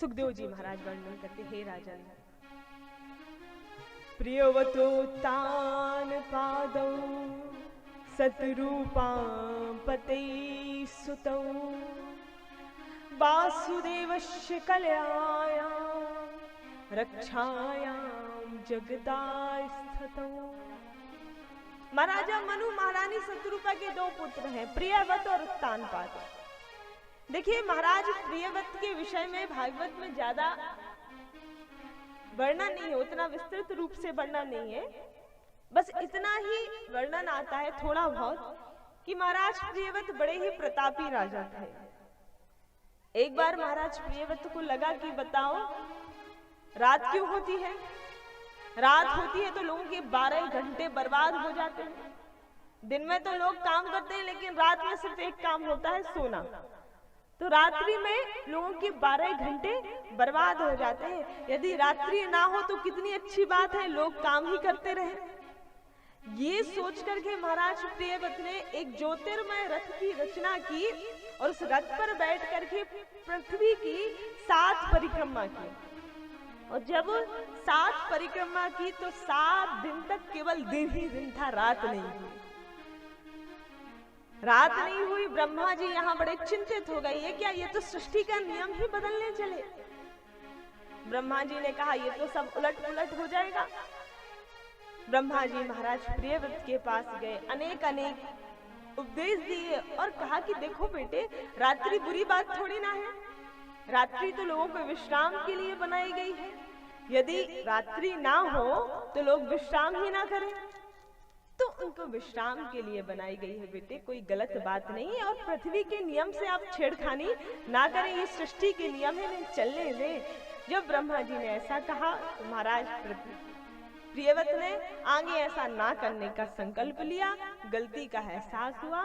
सुखदेव जी महाराज वर्णन करते, हे राजन, प्रियवतो तान पादौ सतरूपां पते सुतौ वासुदेवस्य कल्यायां रक्षायां जगदास्थितौ। महाराजा मनु महारानी शत्रुपा के दो पुत्र हैं, प्रियव्रत और उत्तानपाद। देखिए महाराज प्रियव्रत के विषय में भागवत में ज्यादा वर्णन नहीं है, उतना विस्तृत रूप से वर्णन नहीं है, बस इतना ही वर्णन आता है थोड़ा बहुत कि महाराज प्रियव्रत बड़े ही प्रतापी राजा थे। एक बार महाराज प्रियव्रत को लगा कि बताओ रात क्यों होती है, रात होती है तो लोगों के 12 घंटे बर्बाद हो जाते हैं। दिन में तो लोग काम करते हैं लेकिन रात में सिर्फ एक काम होता है, सोना। तो रात्रि में लोगों के 12 घंटे बर्बाद हो जाते हैं। यदि रात्रि ना हो तो कितनी अच्छी बात है, लोग काम ही करते रहे। ये सोच करके महाराज प्रियव्रत ने एक ज्योतिर्मय रथ की रचना की और उस रथ पर बैठ करके पृथ्वी की 7 परिक्रमा की। और जब 7 परिक्रमा की तो 7 दिन तक केवल दिन ही दिन था, रात नहीं हुई। रात नहीं हुई, ब्रह्मा जी यहाँ बड़े चिंतित हो गए, ये क्या, ये तो सृष्टि का नियम ही बदलने चले। ब्रह्मा जी ने कहा ये तो सब उलट पुलट हो जाएगा। ब्रह्मा जी महाराज प्रियव्रत के पास गए, अनेक अनेक उपदेश दिए और कहा कि देखो बेटे, रात्रि बुरी बात थोड़ी ना है, रात्रि तो लोगों को विश्राम के लिए बनाई गई है। यदि रात्रि ना हो तो लोग विश्राम ही ना करें, तो उनको विश्राम के लिए बनाई गई है बेटे, कोई गलत बात नहीं है। और पृथ्वी के नियम से आप छेड़खानी ना करें, ये सृष्टि के नियम है, नहीं चलने दें। जब ब्रह्मा जी ने ऐसा कहा तो महाराज प्रियव्रत ने आगे ऐसा ना करने का संकल्प लिया, गलती का एहसास हुआ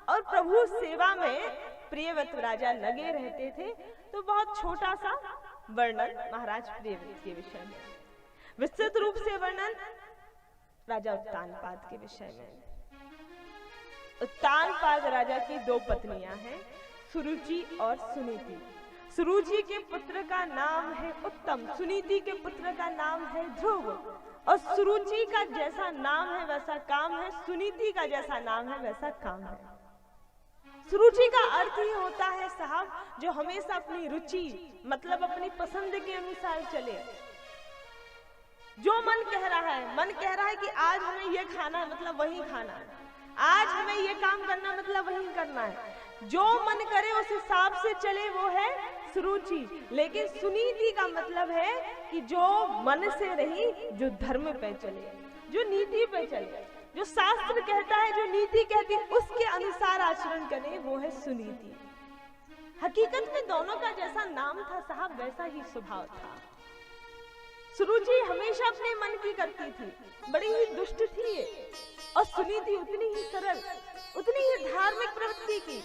और प्रभु सेवा में प्रियव्रत राजा लगे रहते थे। तो बहुत छोटा सा वर्णन महाराज प्रियव्रत के विषय में, विस्तृत रूप से वर्णन राजा उत्तानपाद के विषय में। उत्तानपाद राजा की 2 पत्नियां हैं, सुरुचि और सुनीति। सुरुचि के पुत्र का नाम है उत्तम, सुनीति के पुत्र का नाम है ध्रुव। और सुरुचि का जैसा नाम है वैसा काम है, सुनीति का जैसा नाम है वैसा काम है। सुरुचि का अर्थ ही होता है साहब जो हमेशा अपनी रुचि मतलब अपनी पसंद के अनुसार चले। जो मन कह रहा है, मन कह रहा है कि आज हमें ये खाना है मतलब वही खाना है, आज हमें ये काम करना मतलब वही करना है, जो मन करे उस हिसाब से चले, वो है सुरुचि। लेकिन सुनीति का मतलब है कि जो मन से नहीं, जो धर्म पे चले, जो नीति पे चले, जो शास्त्र कहता है, जो नीति कहती है उसके अनुसार आचरण करे, वो है सुनीति। हकीकत में दोनों का जैसा नाम था साहब वैसा ही स्वभाव था। सुरुचि हमेशा अपने मन की करती थी, बड़ी ही दुष्ट थी ये, और सुनीति उतनी ही सरल, उतनी ही धार्मिक प्रवृत्ति की।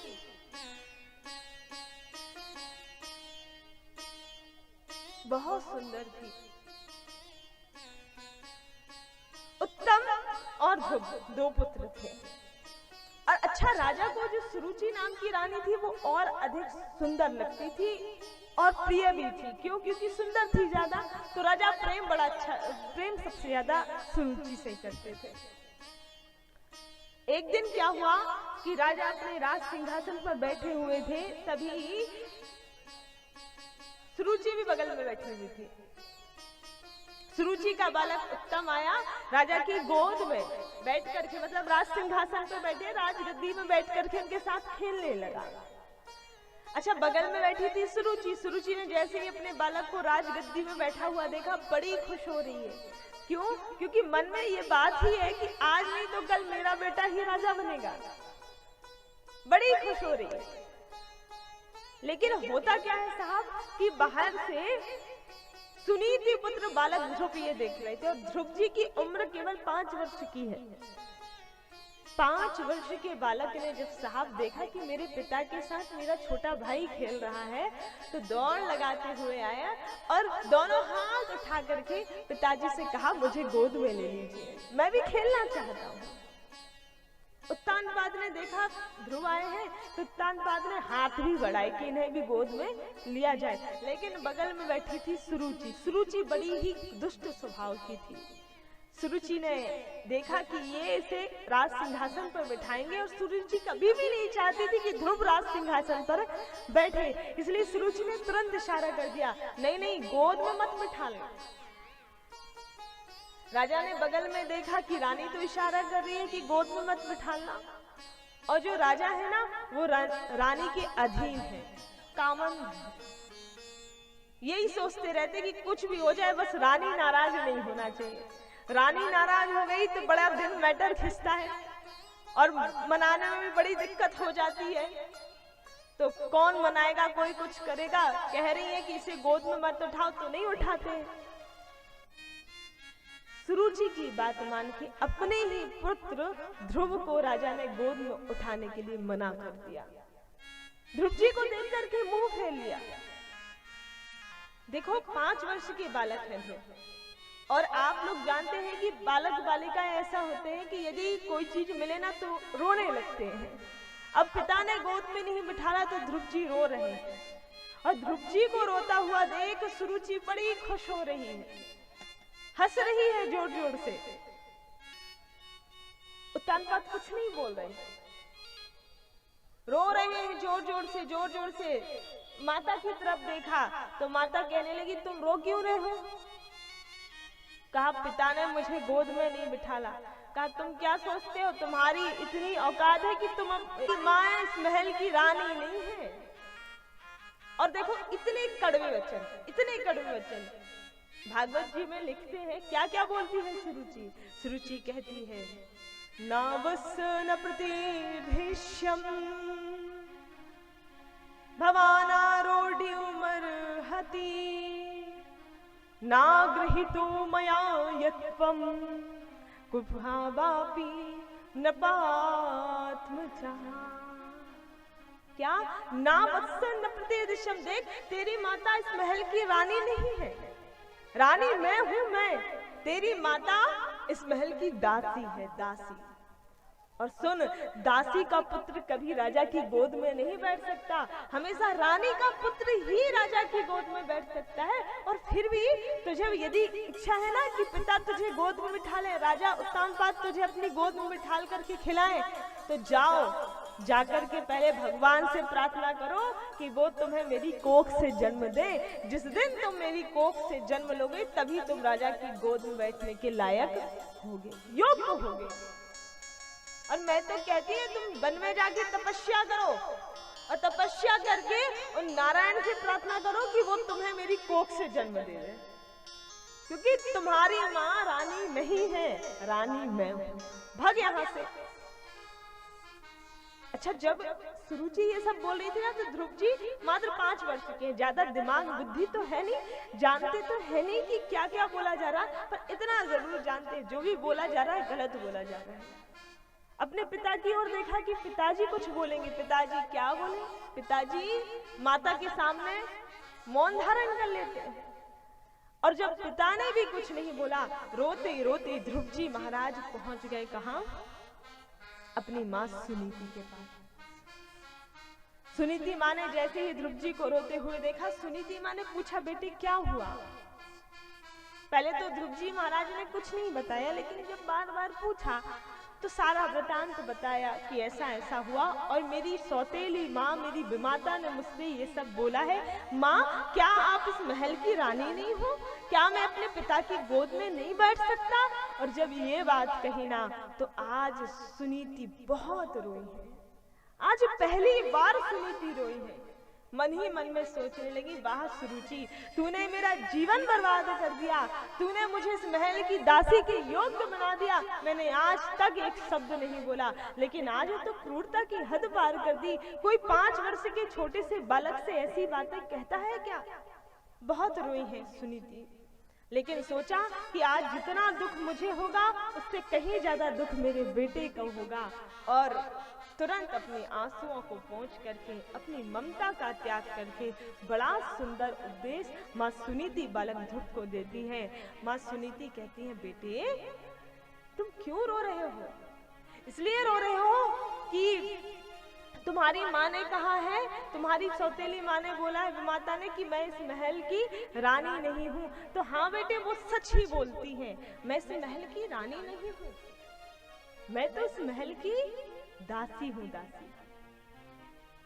बहुत सुंदर थी। उत्तम और ध्रुव 2 पुत्र थे। और अच्छा, राजा को जो सुरुचि नाम की रानी थी वो और अधिक सुंदर लगती थी और प्रिय भी थी। क्यों? क्योंकि सुंदर थी ज्यादा, तो राजा प्रेम बड़ा अच्छा, प्रेम सबसे ज्यादा सुरुचि से करते थे। एक दिन क्या हुआ कि राजा अपने राज सिंहासन पर बैठे हुए थे, तभी सुरुचि भी बगल में बैठी हुई थी। सुरुचि का बालक उत्तम आया, राजा की गोद में बैठ करके, मतलब राज सिंहासन पर बैठे, राजगद्दी में बैठ करके उनके साथ खेलने लगा। अच्छा, बगल में बैठी थी सुरुचि। सुरुचि ने जैसे ही अपने बालक को राजगद्दी में बैठा हुआ देखा, बड़ी खुश हो रही है। क्यों? क्योंकि मन में ये बात ही है कि आज नहीं तो कल मेरा बेटा ही राजा बनेगा। बड़ी खुश हो रही है। लेकिन होता क्या है साहब कि बाहर से सुनीति पुत्र बालक ध्रुव ये देख रहे थे, और ध्रुव जी की उम्र केवल 5 वर्ष की है। 5 वर्ष के बालक ने जब साहब देखा कि मेरे पिता के साथ मेरा छोटा भाई खेल रहा है, तो दौड़ लगाते हुए आया और दोनों हाथ उठा करके पिताजी से कहा, मुझे गोद में ले लीजिए, मैं भी खेलना चाहता हूँ। उत्तानपाद ने देखा ध्रुव आए हैं, तो उत्तानपाद ने हाथ भी बढ़ाए कि इन्हें भी गोद में लिया जाए, लेकिन बगल में बैठी थी सुरुचि। सुरुचि बड़ी ही दुष्ट स्वभाव की थी। सुरुचि ने देखा कि ये इसे राज सिंहासन पर बिठाएंगे, और सुरुचि कभी भी नहीं चाहती थी कि ध्रुव राज सिंहासन पर बैठे, इसलिए सुरुचि ने तुरंत इशारा कर दिया, नहीं नहीं, गोद में मत बिठाना। राजा ने बगल में देखा कि रानी तो इशारा कर रही है कि गोद में मत बिठाना, और जो राजा है ना वो रानी के अधीन है, कामन है। यही सोचते रहते कि कुछ भी हो जाए, बस रानी नाराज नहीं होना चाहिए। रानी नाराज हो गई तो बड़ा दिन मैटर खिंचता है, और मनाने में भी बड़ी दिक्कत हो जाती है। तो कौन मनाएगा, कोई कुछ करेगा। कह रही है कि इसे गोद में मत उठाओ, तो नहीं उठाते। सुरुचि की बात मान के अपने ही पुत्र ध्रुव को राजा ने गोद में उठाने के लिए मना कर दिया। ध्रुव जी को देख करके मुंह फेर लिया। देखो 5 वर्ष के बालक हैं ध्रुव, और आप लोग जानते हैं कि बालक बालिकाएं ऐसा होते हैं कि यदि कोई चीज मिले ना तो रोने लगते हैं। अब पिता ने गोद में नहीं बिठाया तो ध्रुव जी रो रहे हैं, और ध्रुव जी को रोता हुआ देख सुरुचि बड़ी खुश हो रही है, हंस रही है जोर जोर से। उत्तानपाद कुछ नहीं बोल रहे, रो रहे हैं जोर जोर से। माता की तरफ देखा तो माता कहने लगी, तुम रो क्यों रहे हो? कहा, पिता ने मुझे गोद में नहीं बिठाला। कहा, तुम क्या सोचते हो, तुम्हारी इतनी औकात है कि तुम मां इस महल की रानी नहीं है? और देखो इतने कड़वे वचन भागवत जी में लिखते हैं। क्या क्या बोलती है सुरुचि? सुरुचि कहती है, नावसन प्रतिभिष्यम भवानारोढ्युमर्हति नागृहीतो मया यत्त्वं कुभावापि नपात्मजा। क्या? ना वत्सन न प्रतिदिशम। देख, तेरी माता इस महल की रानी नहीं है, रानी मैं हूं। मैं तेरी माता इस महल की दासी है, दासी। और सुन, दासी का पुत्र कभी राजा की गोद में नहीं बैठ सकता, हमेशा रानी का पुत्र ही राजा की गोद में बैठ सकता है। और फिर भी तुझे यदि इच्छा है ना कि पिता तुझे गोद में बिठा ले, राजा उत्तानपाद तुझे अपनी गोद में बिठाल करके खिलाए, तो जाओ, जाकर के पहले भगवान से प्रार्थना करो कि वो तुम्हें मेरी कोख से जन्म दे। जिस दिन तुम मेरी कोख से जन्म लोगे तभी तुम राजा की गोद में बैठने के लायक होगे, योग्य होगे। और मैं तो कहती है तुम वन में जाके तपस्या करो, और तपस्या करके उन नारायण से प्रार्थना करो कि वो तुम्हें मेरी कोख से जन्म दे दे, क्योंकि तुम्हारी माँ रानी नहीं है, रानी मैं हूं। भाग यहाँ से। अच्छा, जब सुरुचि ये सब बोल रही थी ना, तो ध्रुव जी मात्र 5 वर्ष के, ज्यादा दिमाग बुद्धि तो है नहीं, जानते तो है नहीं कि क्या क्या बोला जा रहा, पर इतना जरूर जानते जो भी बोला जा रहा है गलत बोला जा रहा है। अपने पिता की ओर देखा कि पिताजी कुछ बोलेंगे। पिताजी क्या बोले? पिताजी माता के सामने मौन धारण कर लेते हैं। और जब पिता ने भी कुछ नहीं बोला, रोते रोते ध्रुव जी महाराज पहुंच गए कहां? अपनी मां सुनीति के पास। सुनीति मां ने जैसे ही ध्रुव जी को रोते हुए देखा, सुनीति मां ने पूछा, बेटे क्या हुआ? पहले तो ध्रुव जी महाराज ने कुछ नहीं बताया, लेकिन जब बार बार पूछा तो सारा वृतांत बताया कि ऐसा ऐसा हुआ, और मेरी सौतेली माँ, मेरी विमाता ने मुझसे ये सब बोला है। माँ, क्या आप इस महल की रानी नहीं हो? क्या मैं अपने पिता की गोद में नहीं बैठ सकता? और जब ये बात कही ना, तो आज सुनीति बहुत रोई है। आज पहली बार सुनीति रोई है। मन ही मन में सोचने लगी, वाह सुरुचि, तूने मेरा जीवन बर्बाद कर दिया, तूने मुझे इस महल की दासी के योग्य बना दिया। मैंने आज तक एक शब्द नहीं बोला, लेकिन आज तो क्रूरता की हद पार कर दी। कोई 5 वर्ष के छोटे से बालक से ऐसी बातें कहता है क्या? बहुत रोई है सुनीति, लेकिन सोचा कि आज जितना दुख मुझे होगा उससे कहीं ज्यादा दुख मेरे बेटे को होगा। और तुरंत अपने आंसुओं को पोंछ करके, अपनी ममता का त्याग करके बड़ा सुंदर उपदेश माँ सुनीति बालक ध्रुव को देती है। माँ सुनीति कहती है, बेटे तुम क्यों रो रहे हो? इसलिए रो रहे हो कि तुम्हारी माँ ने कहा है, तुम्हारी सौतेली माँ ने बोला है माता ने कि मैं इस महल की रानी नहीं हूँ। तो हाँ बेटे, वो सच ही बोलती हैं, मैं इस महल की रानी नहीं हूँ, मैं तो इस महल की दासी हूँ, दासी।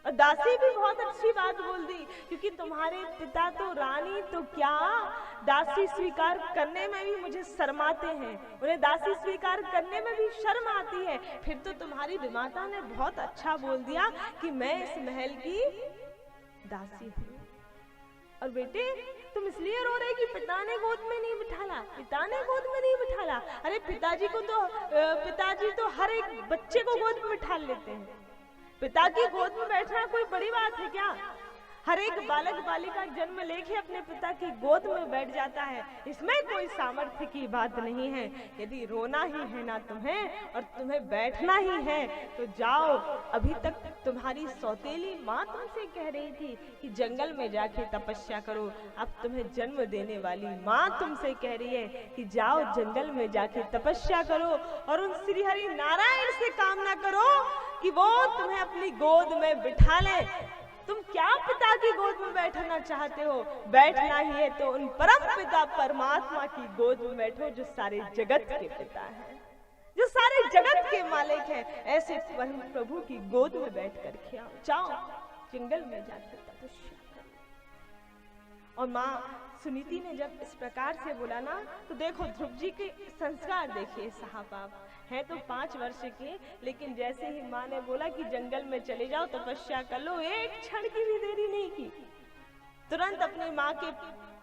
और दासी भी बहुत अच्छी बात बोल दी, क्योंकि तुम्हारे पिता तो रानी तो क्या दासी स्वीकार करने में भी मुझे शर्माते हैं, उन्हें दासी स्वीकार करने में भी शर्म आती है। फिर तो तुम्हारी विमाता ने बहुत अच्छा बोल दिया कि मैं इस महल की दासी हूँ। और बेटे, तुम इसलिए रो रहे कि पिता ने गोद में नहीं बिठाला, पिता ने गोद में नहीं बिठाला। अरे पिताजी तो हर एक बच्चे को गोद में बिठा लेते हैं। पिता की गोद में बैठना कोई बड़ी बात है क्या? हर एक बालक बालिका जन्म लेके अपने पिता की गोद में बैठ जाता है, इसमें कोई सामर्थ्य की बात नहीं है। यदि रोना ही है ना तुम्हें और तुम्हें बैठना ही है तो जाओ। अभी तक तुम्हारी सौतेली माँ तुमसे कह रही थी कि जंगल में जाके तपस्या करो, अब तुम्हें जन्म देने वाली माँ तुमसे कह रही है कि जाओ जंगल में जाके तपस्या करो और उन श्री हरि नारायण से कामना करो कि वो तुम्हें अपनी गोद में बिठा ले। तुम क्या पिता की गोद में बैठना चाहते हो? बैठना ही है तो उन परम पिता परमात्मा की गोद में बैठो, जो सारे जगत के पिता हैं, जो सारे जगत के मालिक हैं। ऐसे परम प्रभु की गोद में बैठ कर के जाओ जंगल में जाकर तपस्या करो। और माँ सुनीति ने जब इस प्रकार से बोला ना, तो देखो ध्रुव जी के संस्कार देखिए साहब, आप हैं तो 5 वर्ष के, लेकिन जैसे ही माँ ने बोला कि जंगल में चले जाओ तपस्या कर लो, एक क्षण की भी देरी नहीं की, तुरंत अपनी माँ के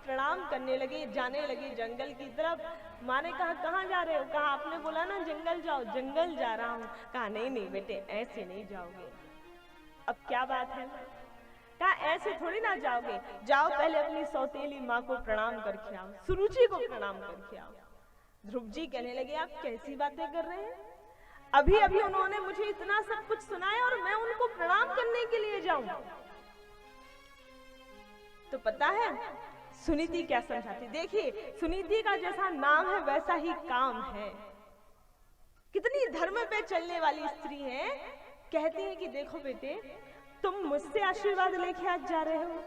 प्रणाम करने लगे, जाने लगे जंगल की तरफ। माँ ने कहा कहाँ जा रहे हो? कहा आपने बोला ना जंगल जाओ। जंगल जा रहा हूँ। कहा नहीं नहीं बेटे, ऐसे नहीं जाओगे। अब क्या बात है? कहा ऐसे थोड़ी ना जाओगे, जाओ पहले अपनी सौतेली माँ को प्रणाम करके आओ, सुरुचि को प्रणाम करके आओ। ध्रुव जी कहने लगे आप कैसी बातें कर रहे हैं? अभी अभी उन्होंने मुझे इतना सब कुछ सुनाया और मैं उनको प्रणाम करने के लिए जाऊं? तो पता है सुनीति क्या समझाती? देखिए सुनीति का जैसा नाम है वैसा ही काम है। कितनी धर्म पे चलने वाली स्त्री है। कहती है कि देखो बेटे, तुम मुझसे आशीर्वाद लेके आज जा रहे हो,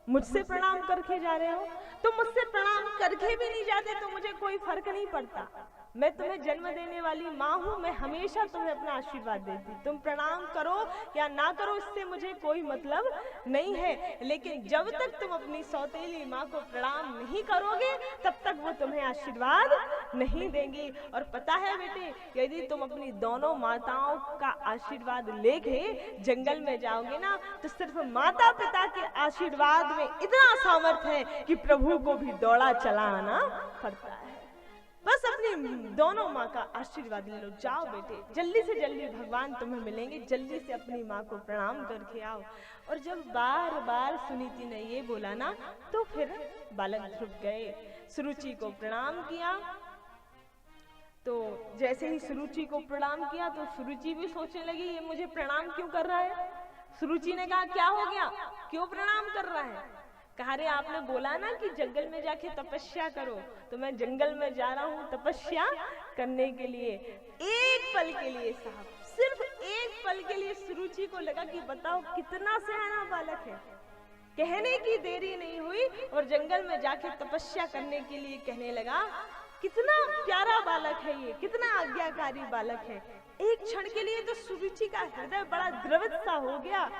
मुझसे प्रणाम करके जा रहे हो, तुम मुझसे प्रणाम करके भी नहीं जाते तो मुझे कोई फर्क नहीं पड़ता। मैं तुम्हें जन्म देने वाली माँ हूँ, मैं हमेशा तुम्हें अपना आशीर्वाद देती। तुम प्रणाम करो या ना करो इससे मुझे कोई मतलब नहीं है, लेकिन जब तक तुम अपनी सौतेली माँ को प्रणाम नहीं करोगे तब तक वो तुम्हें आशीर्वाद नहीं देंगी। और पता है बेटे, यदि तुम अपनी दोनों माताओं का आशीर्वाद लेके जंगल में जाओगे ना, तो सिर्फ माता पिता के आशीर्वाद में इतना सामर्थ्य है कि प्रभु को भी दौड़ा चला आना पड़ता है। बस अपनी दोनों माँ का आशीर्वाद ले लो, जाओ बेटे, जल्दी से जल्दी भगवान तुम्हें मिलेंगे, जल्दी से अपनी माँ को प्रणाम करके आओ। और जब बार बार सुनीति ने ये बोला ना, तो फिर बालक ध्रुव गए, सुरुचि को प्रणाम किया। तो जैसे ही सुरुचि को प्रणाम किया तो सुरुचि भी सोचने लगी ये मुझे प्रणाम क्यों कर रहा है। सुरुचि ने कहा क्या हो गया, क्यों प्रणाम कर रहा है? कहा रे आपने बोला ना कि जंगल में जाके तपस्या करो, तो मैं जंगल में जा रहा हूँ तपस्या करने के लिए। एक पल के लिए साहब, सिर्फ एक पल के लिए सुरुचि को लगा कि बताओ कितना सयाना बालक है। कहने की देरी नहीं हुई और जंगल में जाके तपस्या करने के लिए कहने लगा। कितना प्यारा बालक है ये, कितना आज्ञाकारी बालक है। एक क्षण के लिए तो सुरुचि का हृदय बड़ा द्रवित सा हो गया।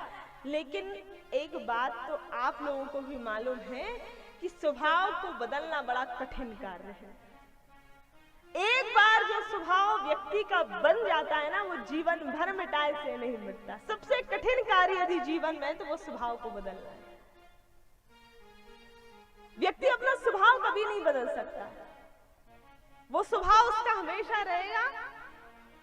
लेकिन एक बात तो आप लोगों को भी मालूम है कि स्वभाव को बदलना बड़ा कठिन कार्य है। एक बार जो स्वभाव व्यक्ति का बन जाता है ना, वो जीवन भर मिटाए से नहीं मिटता। सबसे कठिन कार्य यदि जीवन में तो वो स्वभाव को बदलना है। व्यक्ति अपना स्वभाव कभी नहीं बदल सकता, वो स्वभाव उसका हमेशा रहेगा।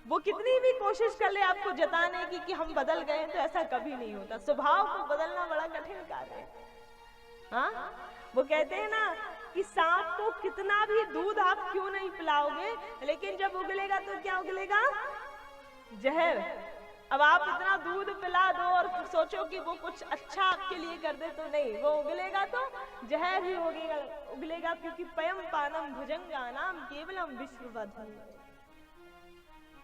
वो कितनी भी कोशिश कर ले आपको जताने की कि हम बदल गए, तो ऐसा कभी नहीं होता। स्वभाव को बदलना बड़ा कठिन कार्य है। हाँ, वो कहते हैं ना कि सांप को कितना भी दूध आप क्यों नहीं पिलाओगे, लेकिन जब उगलेगा तो क्या उगलेगा? जहर। अब आप इतना दूध पिला दो और सोचो कि वो कुछ अच्छा आपके लिए कर दे, तो नहीं, वो उगलेगा तो जहर ही उगलेगा, क्योंकि पयम पानम भुजंगानाम केवलम विश्ववधन।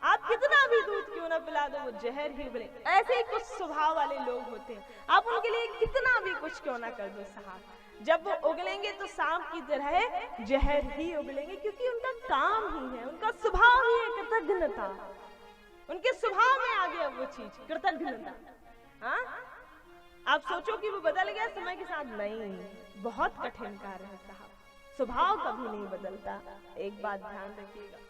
आप कितना भी दूध क्यों ना पिला दो वो जहर ही उगले। ऐसे ही कुछ स्वभाव वाले लोग होते हैं, आप उनके लिए कितना भी कुछ क्यों ना कर दो साहब, जब वो उगलेंगे तो सांप की तरह जहर ही उगलेंगे, क्योंकि उनका काम ही है, उनका स्वभाव ही है कृतज्ञता। उनके स्वभाव में आ गया वो चीज कृतज्ञता। हाँ, आप सोचो कि वो बदल गया समय के साथ, नहीं, बहुत कठिन कार्य है साहब, स्वभाव कभी नहीं बदलता। एक बात ध्यान रखिएगा,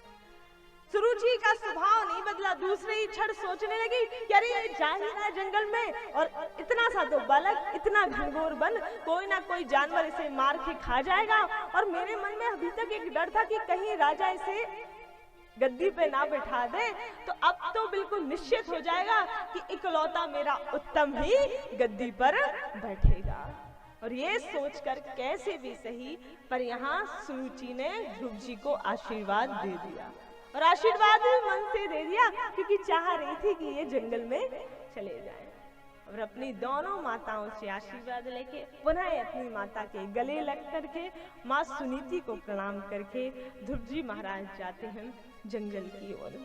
सुरुचि का स्वभाव नहीं बदला, दूसरे ही क्षण सोचने लगी कि अरे ये जा ही रहा है जंगल में, और इतना सा तो बालक, इतना घनघोर वन, कोई ना कोई जानवर इसे मार के खा जाएगा। और मेरे मन में अभी तक एक डर था कि कहीं राजा इसे गद्दी पे ना बैठा दे, तो अब तो बिल्कुल निश्चित हो जाएगा कि इकलौता मेरा उत्तम ही गद्दी पर बैठेगा। और ये सोचकर कैसे भी सही, पर यहाँ सुरुचि ने ध्रुव जी को आशीर्वाद दे दिया, और आशीर्वाद भी मन से दे दिया, क्योंकि चाह रही थी कि ये जंगल में चले जाएं। और अपनी दोनों माताओं से आशीर्वाद लेके पुनः अपनी माता के गले लग करके माँ सुनीति को प्रणाम करके ध्रुव जी महाराज जाते हैं जंगल की ओर।